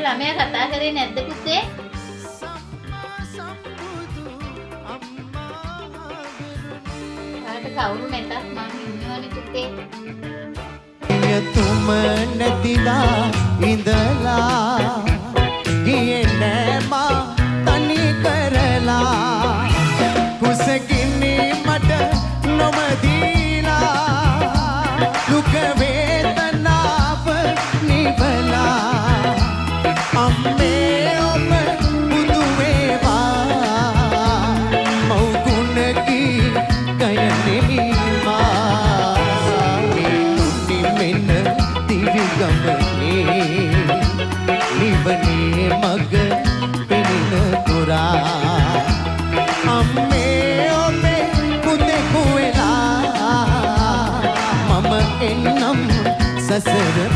ළමයා කතා කරේ නැද්ද පුතේ? ආට කවුරු නැතත් මං ඉන්නවනේ පුතේ. තුම නැතිලා ඉඳලා ගියේ නෑ මා තනි කරලා කුසගිනි මට නොමදීලා දුක වේදනාව නිවලා අම්මේ ඔබ බුදු වේවා මව් ගුණ කී කයනෙහිමා මෙන්න දිවි ගමනේ නිවනේ මග පෙනෙන පුරා අම්මේ ඔබේ පුතේ කුවෙලා මම එන්නම් සසර